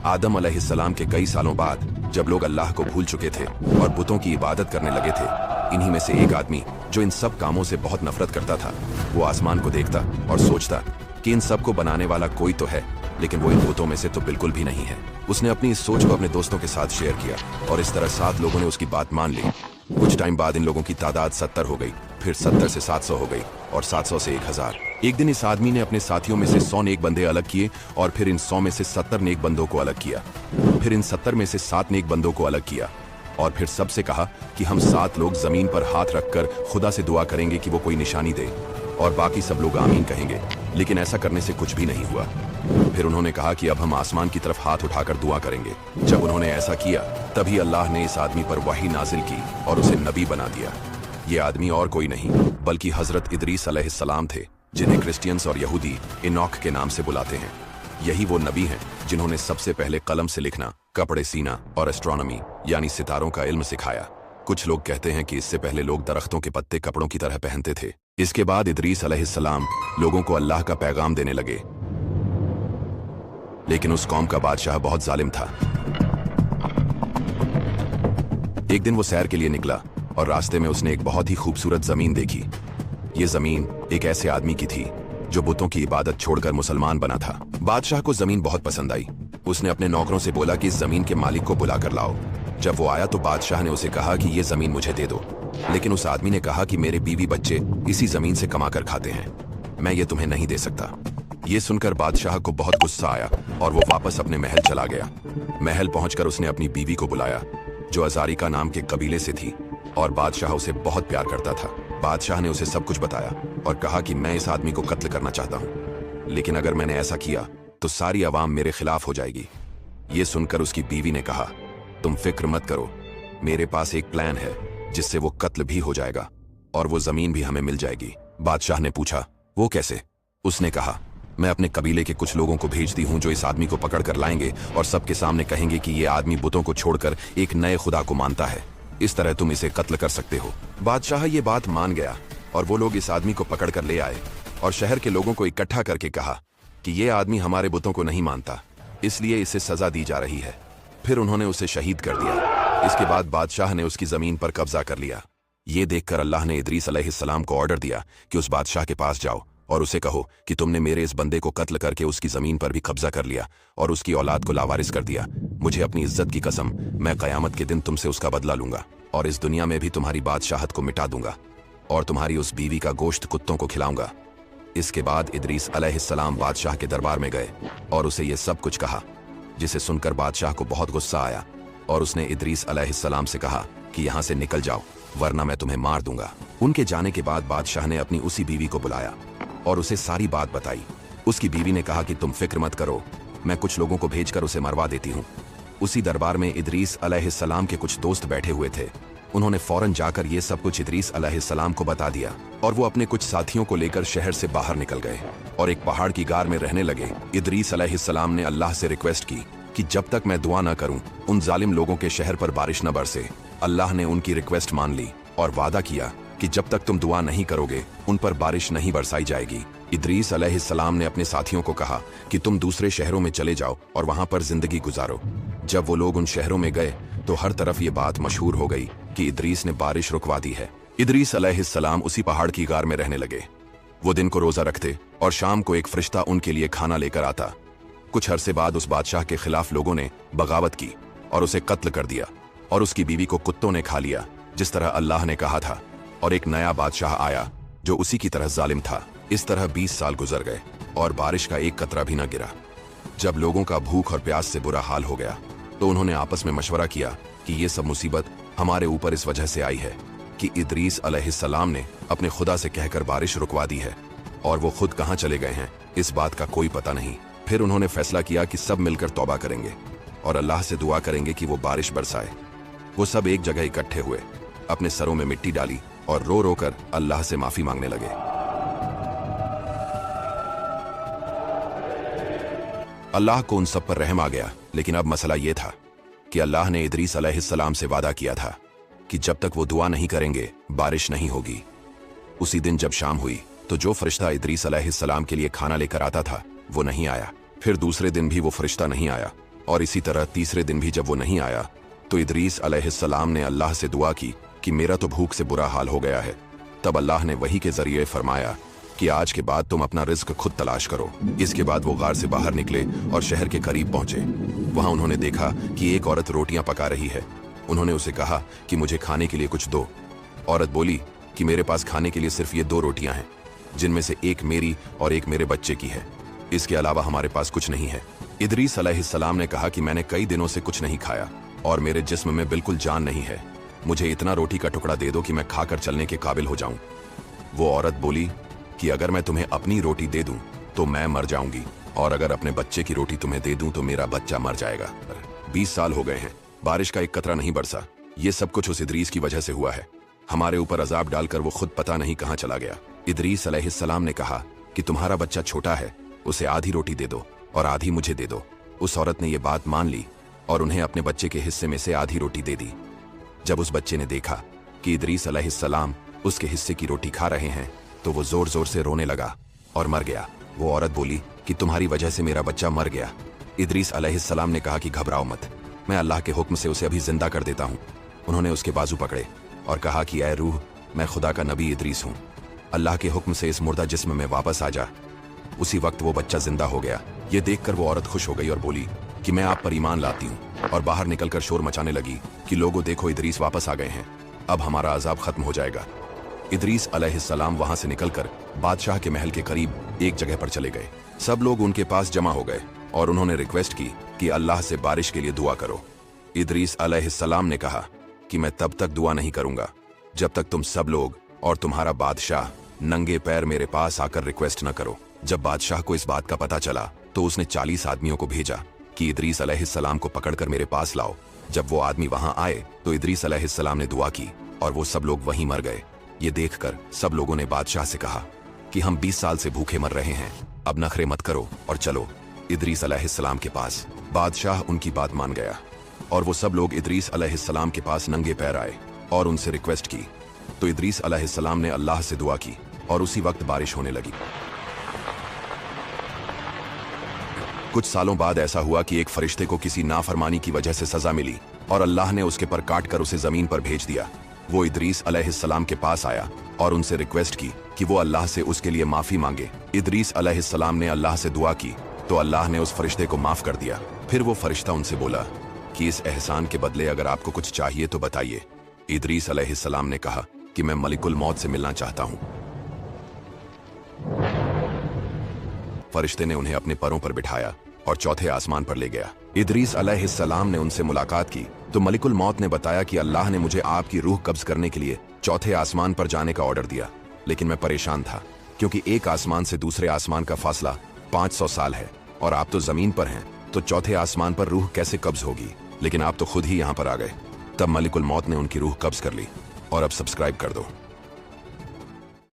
आदम अलैहिस्सलाम के कई सालों बाद जब लोग अल्लाह को भूल चुके थे और बुतों की इबादत करने लगे थे, इन्हीं में से एक आदमी जो इन सब कामों से बहुत नफरत करता था, वो आसमान को देखता और सोचता कि इन सब को बनाने वाला कोई तो है, लेकिन वो इन बुतों में से तो बिल्कुल भी नहीं है। उसने अपनी इस सोच को अपने दोस्तों के साथ शेयर किया और इस तरह 7 लोगों ने उसकी बात मान ली। कुछ टाइम बाद इन लोगों की तादाद 70 हो गई, फिर 70 से 700 हो गई और 700 से 1000। एक दिन इस आदमी ने अपने साथियों में से 100 नेक बंदे अलग किए और फिर इन 100 में से 70 नेक बंदों को अलग किया। फिर इन 70 में से 7 नेक बंदों को अलग किया और फिर सबसे कहा कि हम 7 लोग जमीन पर हाथ रखकर खुदा से दुआ करेंगे कि वो कोई निशानी दे, और बाकी सब लोग आमीन कहेंगे। लेकिन ऐसा करने से कुछ भी नहीं हुआ। फिर उन्होंने कहा कि अब हम आसमान की तरफ हाथ उठाकर दुआ करेंगे। जब उन्होंने ऐसा किया तभी अल्लाह ने इस आदमी पर वही नाजिल की और उसे नबी बना दिया। ये आदमी और कोई नहीं बल्कि हजरत इदरीस अलैहिस्सलाम थे, जिन्हें क्रिश्चियंस और यहूदी इनॉक के नाम से बुलाते हैं। यही वो नबी हैं जिन्होंने सबसे पहले कलम से लिखना, कपड़े सीना और एस्ट्रोनॉमी यानी सितारों का इल्म सिखाया। कुछ लोग कहते हैं कि इससे पहले लोग दरख्तों के पत्ते कपड़ों की तरह पहनते थे। इसके बाद इदरीस अलैहिस्सलाम लोगों को अल्लाह का पैगाम देने लगे, लेकिन उस कौम का बादशाह बहुत जालिम था। एक दिन वो सैर के लिए निकला और रास्ते में उसने एक बहुत ही खूबसूरत जमीन देखी। ये जमीन एक ऐसे आदमी की थी जो बुतों की इबादत छोड़कर मुसलमान बना था। बादशाह को जमीन बहुत पसंद आई। उसने अपने नौकरों से बोला कि इस जमीन के मालिक को बुला कर लाओ। जब वो आया तो बादशाह ने उसे कहा कि ये जमीन मुझे दे दो, लेकिन उस आदमी ने कहा कि मेरे बीवी बच्चे इसी जमीन से कमा कर खाते हैं, मैं ये तुम्हें नहीं दे सकता। ये सुनकर बादशाह को बहुत गुस्सा आया और वो वापस अपने महल चला गया। महल पहुंचकर उसने अपनी बीवी को बुलाया, जो अजारिका नाम के कबीले से थी, और बादशाह उसे बहुत प्यार करता था। बादशाह ने उसे सब कुछ बताया और कहा कि मैं इस आदमी को कत्ल करना चाहता हूँ, लेकिन अगर मैंने ऐसा किया तो सारी आवाम मेरे खिलाफ हो जाएगी। ये सुनकर उसकी बीवी ने कहा, तुम फिक्र मत करो, मेरे पास एक प्लान है जिससे वो कत्ल भी हो जाएगा और वो जमीन भी हमें मिल जाएगी। बादशाह ने पूछा, वो कैसे? उसने कहा, मैं अपने कबीले के कुछ लोगों को भेजती हूँ जो इस आदमी को पकड़ कर लाएंगे और सबके सामने कहेंगे कि ये आदमी बुतों को छोड़कर एक नए खुदा को मानता है। इस तरह तुम इसे कत्ल कर सकते हो। बादशाह ये बात मान गया और वो लोग इस आदमी को पकड़ कर ले आए और शहर के लोगों को इकट्ठा करके कहा कि ये आदमी हमारे बुतों को नहीं मानता, इसलिए इसे सजा दी जा रही है। फिर उन्होंने उसे शहीद कर दिया। इसके बाद बादशाह ने उसकी जमीन पर कब्जा कर लिया। ये देखकर अल्लाह ने इदरीस अलैहिस्सलाम को ऑर्डर दिया कि उस बादशाह के पास जाओ और उसे कहो कि तुमने मेरे इस बंदे को कत्ल करके उसकी जमीन पर भी कब्जा कर लिया और उसकी औलाद को लावारिस कर दिया। मुझे अपनी इज्जत की कसम, मैं कयामत के दिन तुमसे उसका बदला लूंगा और इस दुनिया में भी तुम्हारी बादशाहत को मिटा दूंगा और तुम्हारी उस बीवी का गोश्त कुत्तों को खिलाऊंगा। इसके बाद इदरीस अलैहिस्सलाम बादशाह के दरबार में गए और उसे ये सब कुछ कहा, जिसे सुनकर बादशाह को बहुत गुस्सा आया और उसने इदरीस अलैहिस्सलाम से कहा कि यहाँ से निकल जाओ, वरना मैं तुम्हें मार दूंगा। उनके जाने के बाद बादशाह ने अपनी उसी बीवी को बुलाया और उसे सारी बात बताई। उसकी बीवी ने कहा कि तुम फिक्र मत करो, मैं कुछ लोगों को भेजकर उसे मरवा देती हूँ। उसी दरबार में इदरीस अलैहिस्सलाम के कुछ दोस्त बैठे हुए थे। उन्होंने फौरन जाकर ये सब कुछ इदरीस अलैहिस्सलाम को बता दिया और वो अपने कुछ साथियों को लेकर शहर से बाहर निकल गए और एक पहाड़ की गार में रहने लगे। इदरीस अलैहिस्सलाम ने अल्लाह से रिक्वेस्ट की कि जब तक मैं दुआ न करूं उन जालिम लोगों के शहर पर बारिश न बरसे। अल्लाह ने उनकी रिक्वेस्ट मान ली और वादा किया कि जब तक तुम दुआ नहीं करोगे उन पर बारिश नहीं बरसाई जाएगी। इदरीस अलैहिस्सलाम ने अपने साथियों को कहा कि तुम दूसरे शहरों में चले जाओ और वहां पर जिंदगी गुजारो। जब वो लोग उन शहरों में गए तो हर तरफ ये बात मशहूर हो गई कि इदरीस ने बारिश रुकवा दी है। इदरीस अलैहिस्सलाम उसी पहाड़ की गार में रहने लगे। वो दिन को रोजा रखते और शाम को एक फरिश्ता उनके लिए खाना लेकर आता। कुछ अरसे बाद उस बादशाह के खिलाफ लोगों ने बगावत की और उसे कत्ल कर दिया और उसकी बीवी को कुत्तों ने खा लिया, जिस तरह अल्लाह ने कहा था, और एक नया बादशाह आया जो उसी की तरह जालिम था। इस तरह 20 साल गुजर गए और बारिश का एक कतरा भी न गिरा। जब लोगों का भूख और प्यास से बुरा हाल हो गया तो उन्होंने आपस में मशवरा किया कि ये सब मुसीबत हमारे ऊपर इस वजह से आई है कि इदरीस अलैहिस्सलाम ने अपने खुदा से कहकर बारिश रुकवा दी है और वो खुद कहाँ चले गए हैं इस बात का कोई पता नहीं। फिर उन्होंने फैसला किया कि सब मिलकर तौबा करेंगे और अल्लाह से दुआ करेंगे कि वो बारिश बरसाए। वो सब एक जगह इकट्ठे हुए, अपने सरों में मिट्टी डाली और रो रो कर अल्लाह से माफी मांगने लगे। अल्लाह को उन सब पर रहम आ गया, लेकिन अब मसला ये था कि अल्लाह ने इदरीस अलैहिस्सलाम से वादा किया था कि जब तक वो दुआ नहीं करेंगे बारिश नहीं होगी। उसी दिन जब शाम हुई तो जो फरिश्ता इदरीस अलैहिस्सलाम के लिए खाना लेकर आता था वो नहीं आया। फिर दूसरे दिन भी वो फरिश्ता नहीं आया। और इसी तरह तीसरे दिन भी जब वो नहीं आया तो इदरीस अलैहिस्सलाम ने अल्लाह से दुआ की कि मेरा तो भूख से बुरा हाल हो गया है। तब अल्लाह ने वही के जरिए फरमाया कि आज के बाद तुम अपना रिज्क खुद तलाश करो। इसके बाद वो गार से बाहर निकले और शहर के करीब पहुंचे। वहां उन्होंने देखा कि एक औरत रोटियां पका रही है। उन्होंने उसे कहा कि मुझे खाने के लिए कुछ दो। औरत बोली कि मेरे पास खाने के लिए सिर्फ ये 2 रोटियां हैं, जिनमें से एक मेरी और एक मेरे बच्चे की है। इसके अलावा हमारे पास कुछ नहीं है। इदरीस अलैहिस्सलाम ने कहा कि मैंने कई दिनों से कुछ नहीं खाया और मेरे जिस्म में बिल्कुल जान नहीं है। मुझे इतना रोटी का टुकड़ा दे दो कि मैं खाकर चलने के काबिल हो जाऊं। वो औरत बोली कि अगर मैं तुम्हें अपनी रोटी दे दूं तो मैं मर जाऊंगी, और अगर अपने बच्चे की रोटी तुम्हें दे दूं तो मेरा बच्चा मर जाएगा। 20 साल हो गए हैं, बारिश का एक कतरा नहीं बरसा। ये सब कुछ उस इदरीस की वजह से हुआ है। हमारे ऊपर अजाब डालकर वो खुद पता नहीं कहां चला गया। इदरीस अलैहिस्सलाम ने कहा कि तुम्हारा बच्चा छोटा है, उसे आधी रोटी दे दो और आधी मुझे दे दो। उस औरत ने यह बात मान ली और उन्हें अपने बच्चे के हिस्से में से आधी रोटी दे दी। जब उस बच्चे ने देखा कि इदरीस अलैहिस्सलाम उसके हिस्से की रोटी खा रहे हैं तो वो जोर जोर से रोने लगा और मर गया। वो औरत बोली कि तुम्हारी वजह से मेरा बच्चा मर गया। इदरीस अलैहिस्सलाम ने कहा कि घबराओ मत, मैं अल्लाह के हुक्म से उसे अभी जिंदा कर देता हूँ। उन्होंने उसके बाजू पकड़े और कहा कि ऐ रूह, मैं खुदा का नबी इदरीस हूँ, अल्लाह के हुक्म से इस मुर्दा जिस्म में वापस आ जा। उसी वक्त वो बच्चा जिंदा हो गया। ये देखकर वो औरत खुश हो गई और बोली कि मैं आप पर ईमान लाती हूँ, और बाहर निकलकर शोर मचाने लगी कि लोगों देखो, इदरीस वापस आ गए हैं, अब हमारा अजाब खत्म हो जाएगा। इदरीस अलैहिस्सलाम वहां से निकलकर बादशाह के महल के करीब एक जगह पर चले गए। सब लोग उनके पास जमा हो गए और उन्होंने रिक्वेस्ट की कि अल्लाह से बारिश के लिए दुआ करो। इदरीस अलैहिस्सलाम ने कहा कि मैं तब तक दुआ नहीं करूंगा जब तक तुम सब लोग और तुम्हारा बादशाह नंगे पैर मेरे पास आकर रिक्वेस्ट न करो। जब बादशाह को इस बात का पता चला तो उसने 40 आदमियों को भेजा कि इदरीस अलैहिस्सलाम को पकड़कर मेरे पास लाओ। जब वो आदमी वहां आए तो इदरीस अलैहिस्सलाम ने दुआ की और वो सब लोग वहीं मर गए। ये देखकर सब लोगों ने बादशाह से कहा कि हम 20 साल से भूखे मर रहे हैं, अब नखरे मत करो और चलो इदरीस अलैहिस्सलाम के पास। बादशाह उनकी बात मान गया और वो सब लोग इदरीस अलैहिस्सलाम के पास नंगे पैर आए और उनसे रिक्वेस्ट की। तो इदरीस अलैहिस्सलाम ने अल्लाह से दुआ की और उसी वक्त बारिश होने लगी। कुछ सालों बाद ऐसा हुआ कि एक फरिश्ते को किसी नाफरमानी की वजह से सजा मिली और अल्लाह ने उसके पर काटकर उसे जमीन पर भेज दिया। वो इदरीस अलैहिस्सलाम के पास आया और उनसे रिक्वेस्ट की कि वो अल्लाह से उसके लिए माफी मांगे। इदरीस अलैहिस्सलाम ने अल्लाह से दुआ की तो अल्लाह ने उस फरिश्ते को माफ कर दिया। फिर वो फरिश्ता उनसे बोला कि इस एहसान के बदले अगर आपको कुछ चाहिए तो बताइए। इदरीस अलैहिस्सलाम ने कहा कि मैं मलिकुल मौत से मिलना चाहता हूं। फरिश्ते ने उन्हें अपने परों पर बिठाया और चौथे आसमान पर ले गया। इदरीस अलैहिस्सलाम ने उनसे मुलाकात की तो मलिकुल मौत ने बताया कि अल्लाह ने मुझे आपकी रूह कब्ज करने के लिए चौथे आसमान पर जाने का ऑर्डर दिया, लेकिन मैं परेशान था क्योंकि एक आसमान से दूसरे आसमान का फासला 500 साल है और आप तो जमीन पर हैं, तो चौथे आसमान पर रूह कैसे कब्ज होगी। लेकिन आप तो खुद ही यहाँ पर आ गए। तब मलिकुल मौत ने उनकी रूह कब्ज कर ली। और अब सब्सक्राइब कर दो।